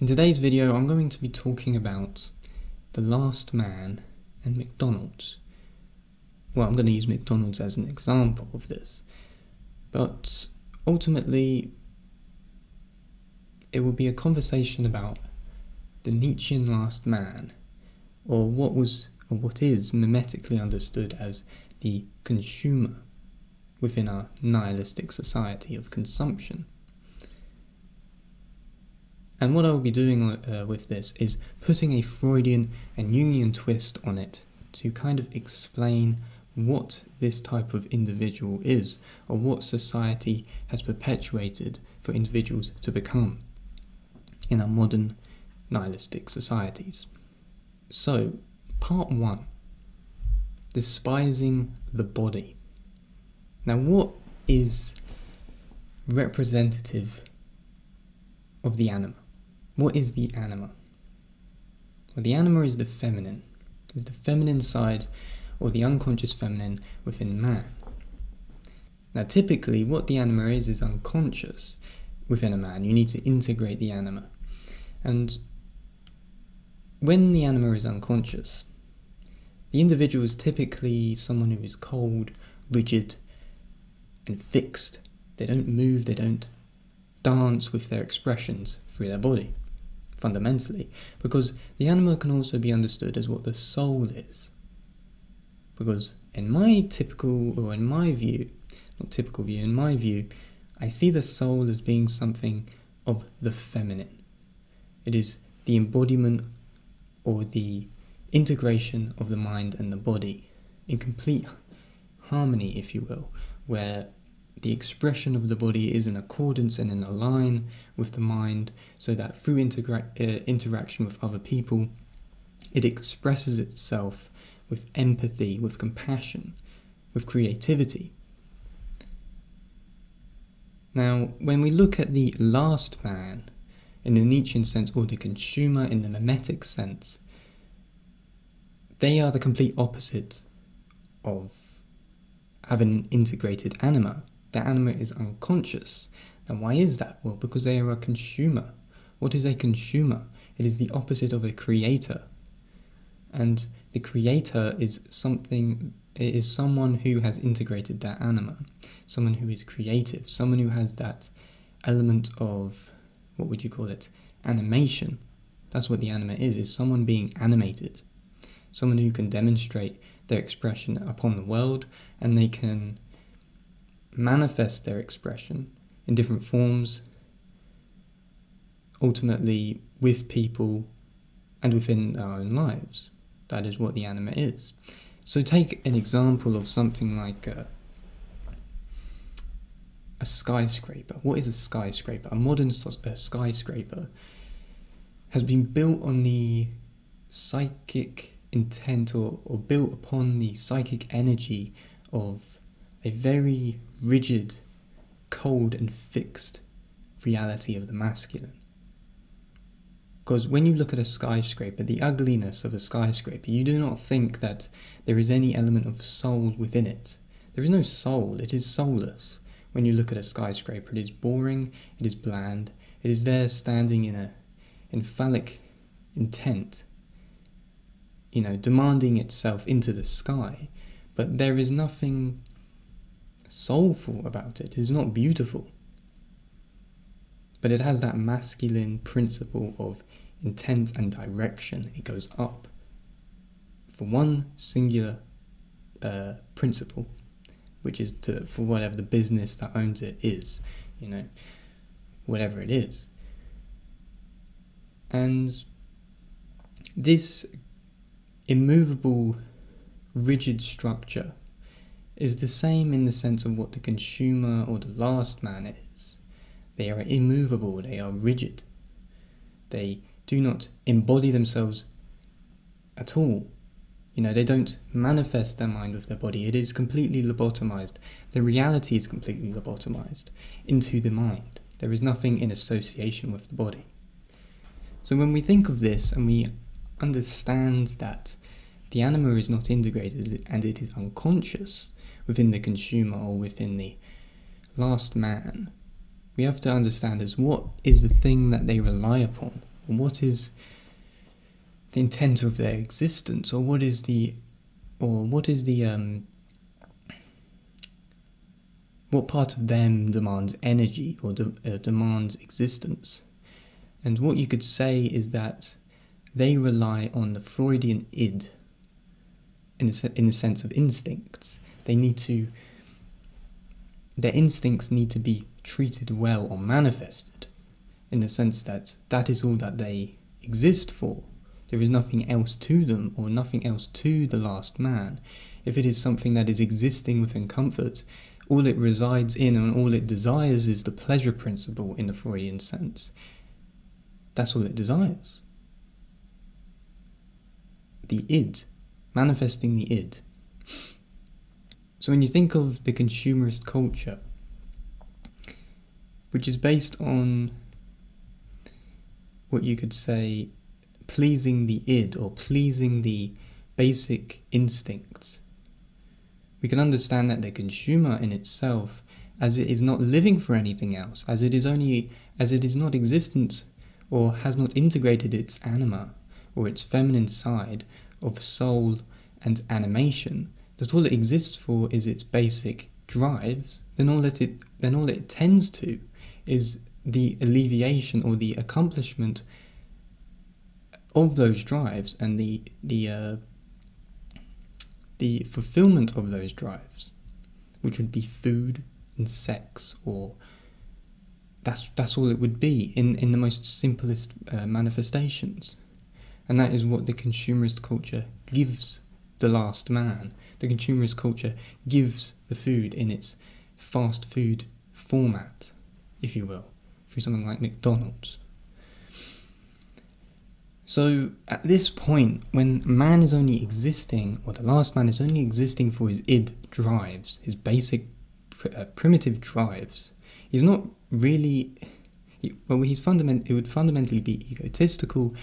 In today's video, I'm going to be talking about The Last Man and McDonald's. Well, I'm going to use McDonald's as an example of this, but ultimately it will be a conversation about the Nietzschean last man, or what is mimetically understood as the consumer within our nihilistic society of consumption. And what I will be doing with this is putting a Freudian and Jungian twist on it to kind of explain what this type of individual is, or what society has perpetuated for individuals to become in our modern nihilistic societies. So, part 1, despising the body. Now, what is representative of the anima? What is the anima? Well, the anima is the feminine. It's the feminine side, or the unconscious feminine within man. Now, typically, what the anima is unconscious within a man. You need to integrate the anima. And when the anima is unconscious, the individual is typically someone who is cold, rigid, and fixed. They don't move, they don't dance with their expressions through their body, fundamentally, because the anima can also be understood as what the soul is. Because in my view, I see the soul as being something of the feminine. It is the embodiment or the integration of the mind and the body in complete harmony, if you will, where the expression of the body is in accordance and in a line with the mind, so that through interaction with other people, it expresses itself with empathy, with compassion, with creativity. Now, when we look at the last man, in the Nietzschean sense, or the consumer in the mimetic sense, they are the complete opposite of having an integrated anima. The anima is unconscious. Now, why is that? Well, because they are a consumer. What is a consumer? It is the opposite of a creator. And the creator is someone who has integrated that anima, someone who is creative, someone who has that element of, what would you call it, animation. That's what the anima is someone being animated, someone who can demonstrate their expression upon the world, and they can manifest their expression in different forms, ultimately with people and within our own lives. That is what the anima is. So take an example of something like a skyscraper. What is a skyscraper? A modern skyscraper has been built on the psychic intent, or built upon the psychic energy of a very rigid, cold and fixed reality of the masculine. Because when you look at a skyscraper, the ugliness of a skyscraper, you do not think that there is any element of soul within it. There is no soul, it is soulless. When you look at a skyscraper, it is boring, it is bland, it is there standing in phallic intent, demanding itself into the sky, but there is nothing soulful about it. It is not beautiful, but it has that masculine principle of intent and direction. It goes up for one singular principle, which is for whatever the business that owns it is, whatever it is. And this immovable, rigid structure is the same in the sense of what the consumer or the last man is. They are immovable, they are rigid. They do not embody themselves at all. They don't manifest their mind with their body. It is completely lobotomized. The reality is completely lobotomized into the mind. There is nothing in association with the body. So when we think of this and we understand that the anima is not integrated and it is unconscious within the consumer or within the last man, we have to understand is what is the thing that they rely upon. Or what is the intent of their existence? Or what is what part of them demands energy or demands existence? And what you could say is that they rely on the Freudian id in the sense of instincts. Their instincts need to be treated well or manifested in the sense that that is all that they exist for. There is nothing else to them or nothing else to the last man. If it is something that is existing within comfort, all it resides in and all it desires is the pleasure principle in the Freudian sense. That's all it desires. The id, manifesting the id. So when you think of the consumerist culture, which is based on what you could say pleasing the id or pleasing the basic instincts, we can understand that the consumer in itself, as it is not living for anything else, as it is not existent or has not integrated its anima or its feminine side of soul and animation, that all it exists for is its basic drives, then all it tends to is the alleviation or the accomplishment of those drives and the fulfillment of those drives, which would be food and sex, or that's all it would be in the most simplest manifestations. And that is what the consumerist culture gives the last man. The consumerist culture gives the food in its fast food format, if you will, through something like McDonald's. So at this point, when man is only existing, or the last man is only existing for his id drives, his basic primitive drives, he's not really, it would fundamentally be egotistical,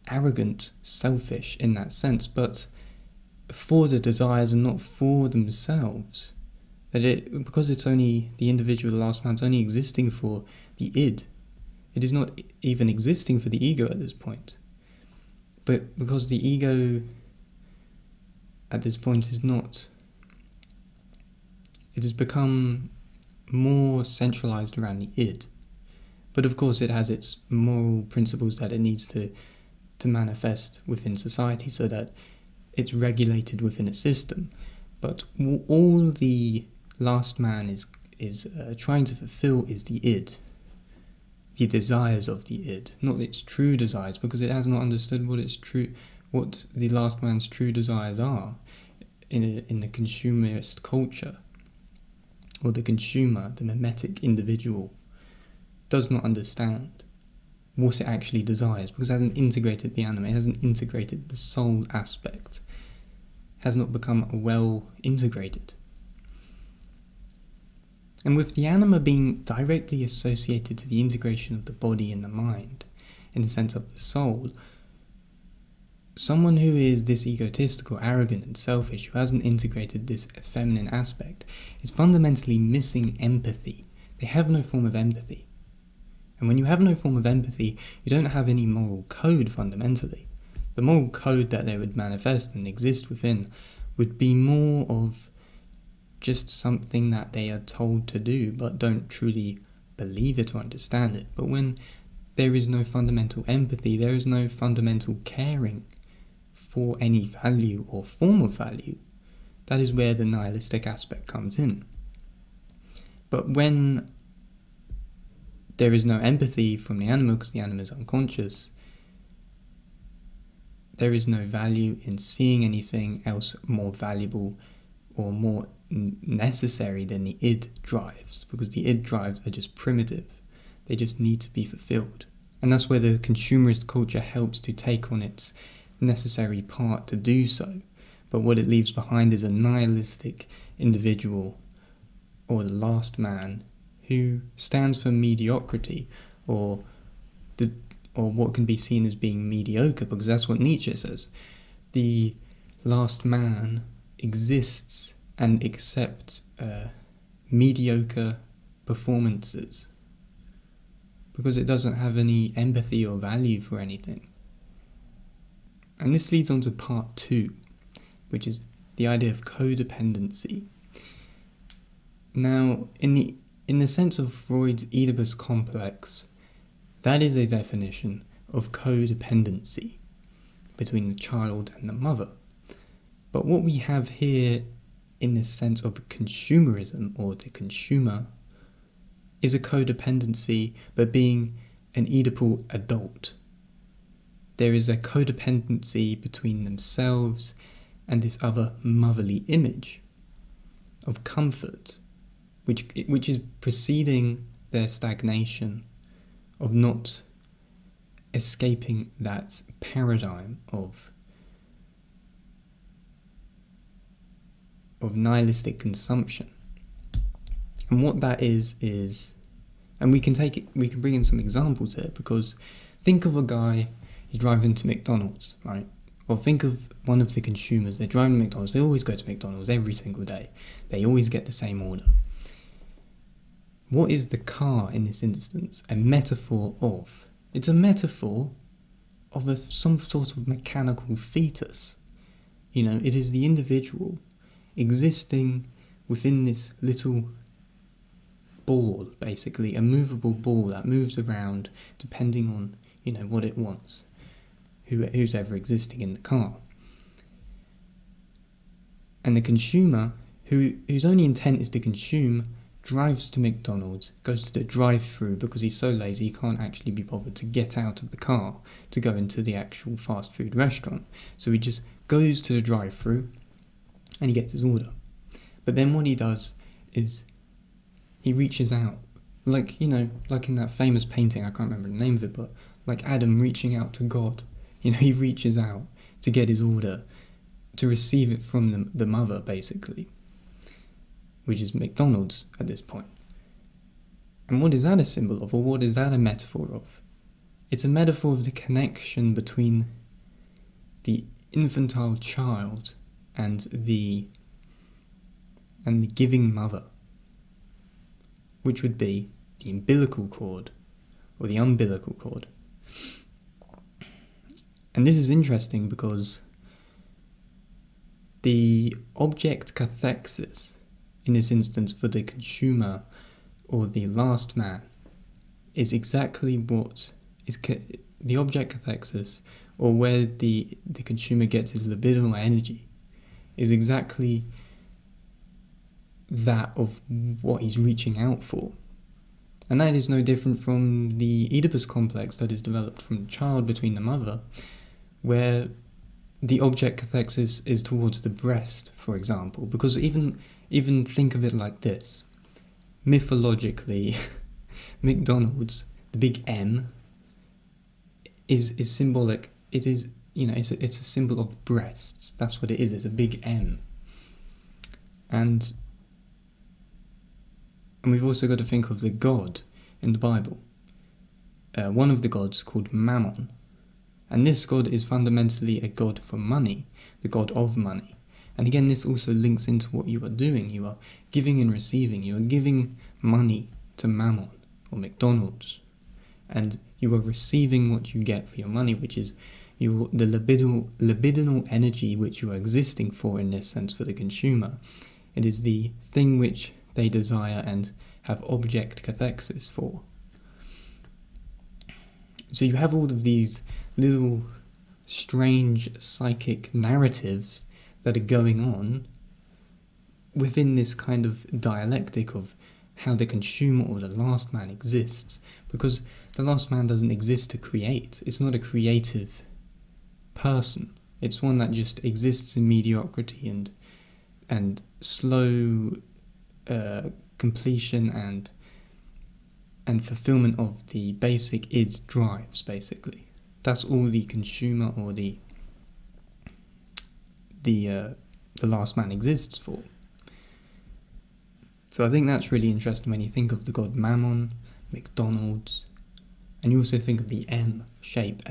arrogant, selfish in that sense, but for the desires and not for themselves. Because it's only the individual, the last man's only existing for the id, it is not even existing for the ego at this point. But because the ego at this point is not, it has become more centralized around the id. But of course it has its moral principles that it needs to manifest within society so that it's regulated within a system. But all the last man is trying to fulfill is the id, the desires of the id, not its true desires, because it has not understood what the last man's true desires are in the consumerist culture. Or the consumer, the mimetic individual, does not understand what it actually desires, because it hasn't integrated the anima, it hasn't integrated the soul aspect, has not become well integrated. And with the anima being directly associated to the integration of the body and the mind, in the sense of the soul, someone who is this egotistical, arrogant and selfish, who hasn't integrated this feminine aspect, is fundamentally missing empathy. They have no form of empathy. And when you have no form of empathy, you don't have any moral code fundamentally. The moral code that they would manifest and exist within would be more of just something that they are told to do, but don't truly believe it or understand it. But when there is no fundamental empathy, there is no fundamental caring for any value or form of value, that is where the nihilistic aspect comes in. But when there is no empathy from the animal, because the animal is unconscious, there is no value in seeing anything else more valuable or more necessary than the id drives, because the id drives are just primitive. They just need to be fulfilled. And that's where the consumerist culture helps to take on its necessary part to do so. But what it leaves behind is a nihilistic individual, or the last man, who stands for mediocrity, or what can be seen as being mediocre, because that's what Nietzsche says. The last man exists and accepts mediocre performances, because it doesn't have any empathy or value for anything. And this leads on to part 2, which is the idea of codependency. Now, in the sense of Freud's Oedipus complex, that is a definition of codependency between the child and the mother. But what we have here in the sense of consumerism, or the consumer, is a codependency but being an Oedipal adult. There is a codependency between themselves and this other motherly image of comfort, which is preceding their stagnation, of not escaping that paradigm of nihilistic consumption. And what that is, and we can bring in some examples here, because think of a guy, he's driving to McDonald's, right? Or think of one of the consumers, they're driving to McDonald's, they always go to McDonald's every single day. They always get the same order. What is the car in this instance a metaphor of? It's a metaphor of some sort of mechanical fetus. You know, it is the individual existing within this little ball, basically, a movable ball that moves around depending on, you know, what it wants, who's ever existing in the car. And the consumer, whose only intent is to consume, drives to McDonald's, goes to the drive-through because he's so lazy he can't actually be bothered to get out of the car to go into the actual fast food restaurant. So he just goes to the drive-through and he gets his order. But then what he does is he reaches out, like, you know, like in that famous painting, I can't remember the name of it, but like Adam reaching out to God. You know, he reaches out to get his order, to receive it from the mother, basically, which is McDonald's at this point. And what is that a symbol of, or what is that a metaphor of? It's a metaphor of the connection between the infantile child and the giving mother, which would be the umbilical cord, or the umbilical cord. And this is interesting because the object cathexis, in this instance for the consumer or the last man, is exactly what is the object cathexis, or where the consumer gets his libidinal energy, is exactly that of what he's reaching out for. And that is no different from the Oedipus complex that is developed from the child between the mother, where the object cathexis is towards the breast, for example. Because even think of it like this. Mythologically, McDonald's, the big M, is symbolic. It is, you know, it's a symbol of breasts. That's what it is. It's a big M. And we've also got to think of the god in the Bible. One of the gods called Mammon. And this god is fundamentally a god for money, the god of money. And again, this also links into what you are doing. You are giving and receiving. You are giving money to Mammon, or McDonald's. And you are receiving what you get for your money, which is the libidinal energy which you are existing for, in this sense, for the consumer. It is the thing which they desire and have object cathexis for. So you have all of these little strange psychic narratives that are going on within this kind of dialectic of how the consumer or the last man exists, because the last man doesn't exist to create. It's not a creative person. It's one that just exists in mediocrity and slow completion and fulfillment of the basic id drives, basically. That's all the consumer or the last man exists for. So I think that's really interesting when you think of the god Mammon, McDonald's, and you also think of the M shape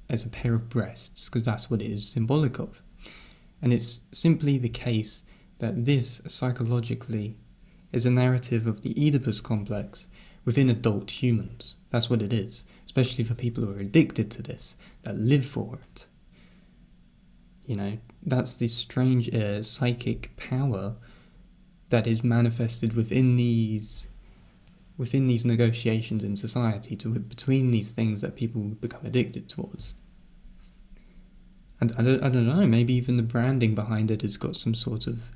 as a pair of breasts, because that's what it is symbolic of. And it's simply the case that this psychologically is a narrative of the Oedipus complex, within adult humans. That's what it is, especially for people who are addicted to this, that live for it. You know, that's this strange psychic power that is manifested within these negotiations in society, between these things that people become addicted towards. And I don't know, maybe even the branding behind it has got some sort of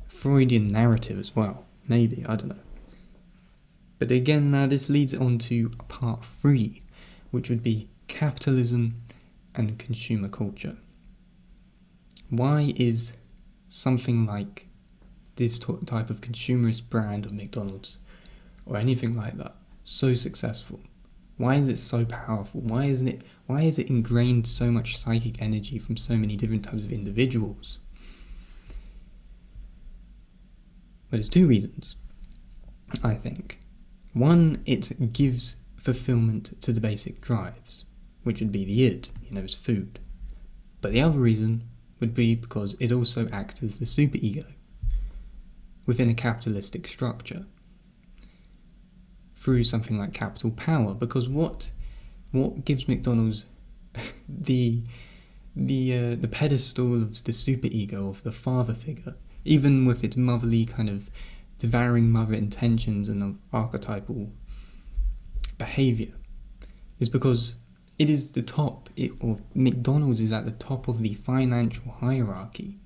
Freudian narrative as well. Maybe, I don't know. But again, now this leads on to part 3, which would be capitalism and consumer culture. Why is something like this type of consumerist brand of McDonald's or anything like that so successful? Why is it so powerful? Why is it ingrained so much psychic energy from so many different types of individuals? Well, there's 2 reasons, I think. One, it gives fulfillment to the basic drives, which would be the id, as food. But the other reason would be because it also acts as the superego within a capitalistic structure through something like capital power. Because what gives McDonald's the pedestal of the superego, of the father figure, even with its motherly kind of devouring mother intentions and of archetypal behaviour, is because it is the top, or McDonald's is at the top of the financial hierarchy.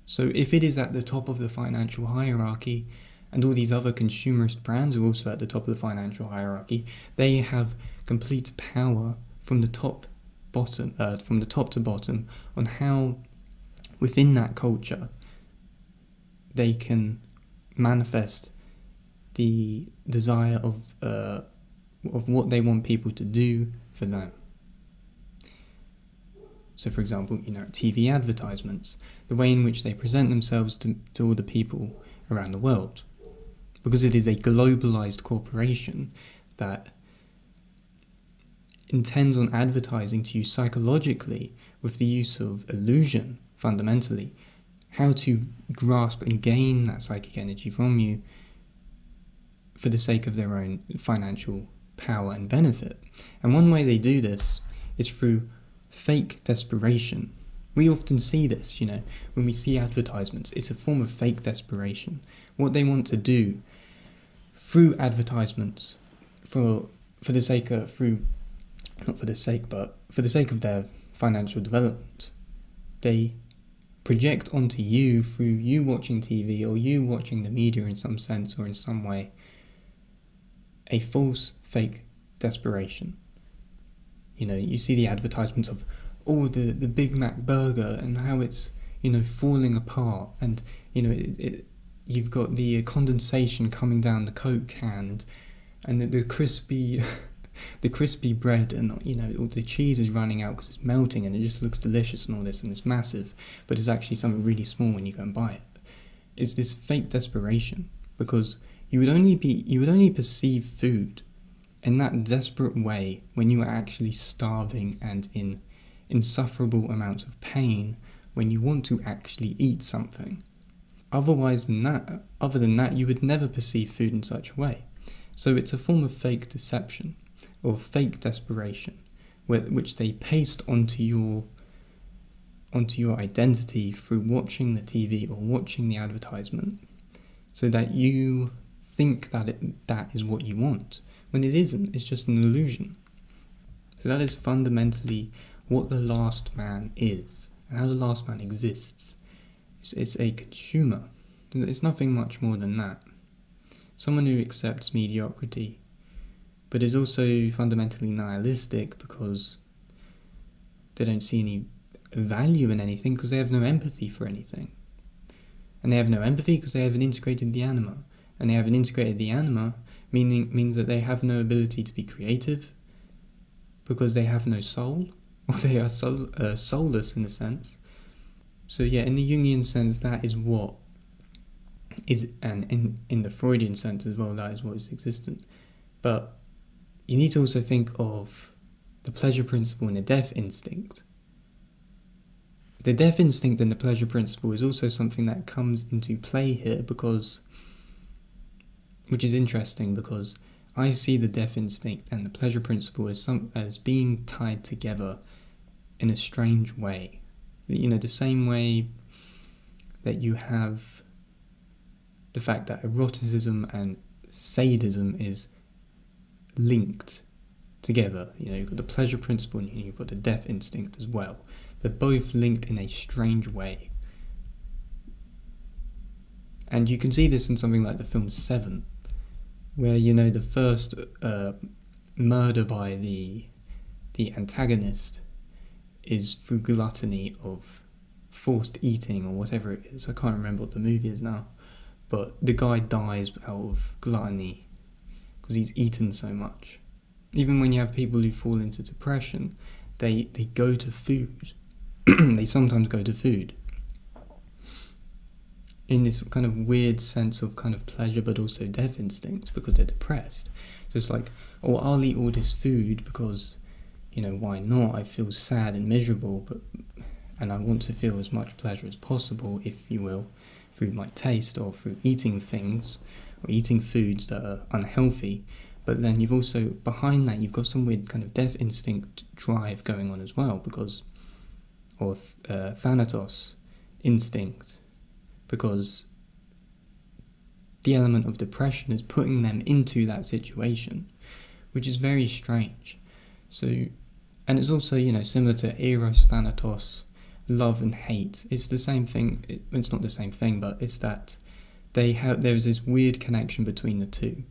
So if it is at the top of the financial hierarchy, and all these other consumerist brands are also at the top of the financial hierarchy, they have complete power from the top to bottom on how within that culture they can manifest the desire of what they want people to do for them. So, for example, TV advertisements, the way in which they present themselves to all the people around the world, because it is a globalized corporation that intends on advertising to you psychologically with the use of illusion, fundamentally, how to grasp and gain that psychic energy from you for the sake of their own financial power and benefit. And one way they do this is through fake desperation. We often see this, when we see advertisements, it's a form of fake desperation. What they want to do through advertisements, for the sake of their financial development, they project onto you, through you watching TV or you watching the media in some sense or in some way, a false, fake desperation. You see the advertisements of the Big Mac burger and how it's, falling apart, and, you've got the condensation coming down the Coke can, and the crispy the crispy bread, and all the cheese is running out because it's melting and it just looks delicious and all this, and it's massive, but it's actually something really small when you go and buy it. It's this fake desperation, because you would only perceive food in that desperate way when you are actually starving and in insufferable amounts of pain, when you want to actually eat something. Other than that, you would never perceive food in such a way. So it's a form of fake deception, or fake desperation, which they paste onto your identity through watching the TV or watching the advertisement, so that you think that is what you want, when it isn't. It's just an illusion. So that is fundamentally what the last man is, and how the last man exists. It's a consumer. It's nothing much more than that. Someone who accepts mediocrity, but is also fundamentally nihilistic, because they don't see any value in anything, because they have no empathy for anything. And they have no empathy because they haven't integrated the anima. And they haven't integrated the anima means that they have no ability to be creative, because they have no soul, or they are soulless in a sense. So yeah, in the Jungian sense, that is what is, and in the Freudian sense as well, that is what is existent. But you need to also think of the pleasure principle and the death instinct. The death instinct and the pleasure principle is also something that comes into play here, because which is interesting because I see the death instinct and the pleasure principle as being tied together in a strange way. You know, the same way that you have the fact that eroticism and sadism is linked together. You know, you've got the pleasure principle and you've got the death instinct as well. They're both linked in a strange way. And you can see this in something like the film Seven, where, you know, the first murder by the antagonist is through gluttony of forced eating or whatever it is. I can't remember what the movie is now, but the guy dies out of gluttony because he's eaten so much. Even when you have people who fall into depression, they go to food. They sometimes go to food in this kind of weird sense of kind of pleasure but also death instinct because they're depressed. So it's like, oh, I'll eat all this food because, you know, why not? I feel sad and miserable, and I want to feel as much pleasure as possible, if you will, through my taste or through eating things or eating foods that are unhealthy. But then you've also, behind that, you've got some weird kind of death instinct drive going on as well, because, or thanatos instinct, because the element of depression is putting them into that situation, which is very strange. So, and it's also, you know, similar to eros, thanatos, love and hate. It's the same thing. It's not the same thing, but it's that there's this weird connection between the two,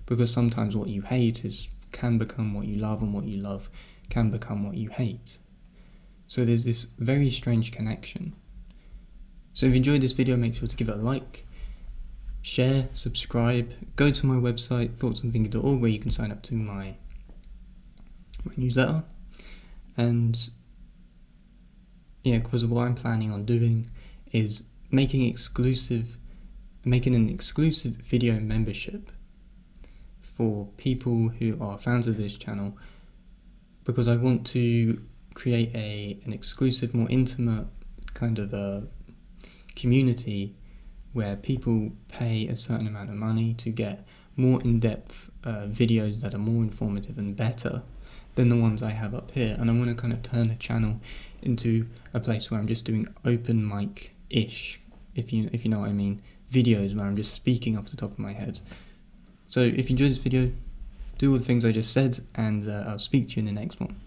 because sometimes what you hate can become what you love, and what you love can become what you hate. So there's this very strange connection. So if you enjoyed this video, make sure to give it a like, share, subscribe, go to my website, thoughtsandthinking.org, where you can sign up to my newsletter. And yeah, because what I'm planning on doing is making an exclusive video membership for people who are fans of this channel, because I want to create an exclusive, more intimate kind of a community where people pay a certain amount of money to get more in-depth videos that are more informative and better than the ones I have up here. And I want to kind of turn the channel into a place where I'm just doing open mic-ish, if you know what I mean, videos where I'm just speaking off the top of my head. So if you enjoyed this video, do all the things I just said, and I'll speak to you in the next one.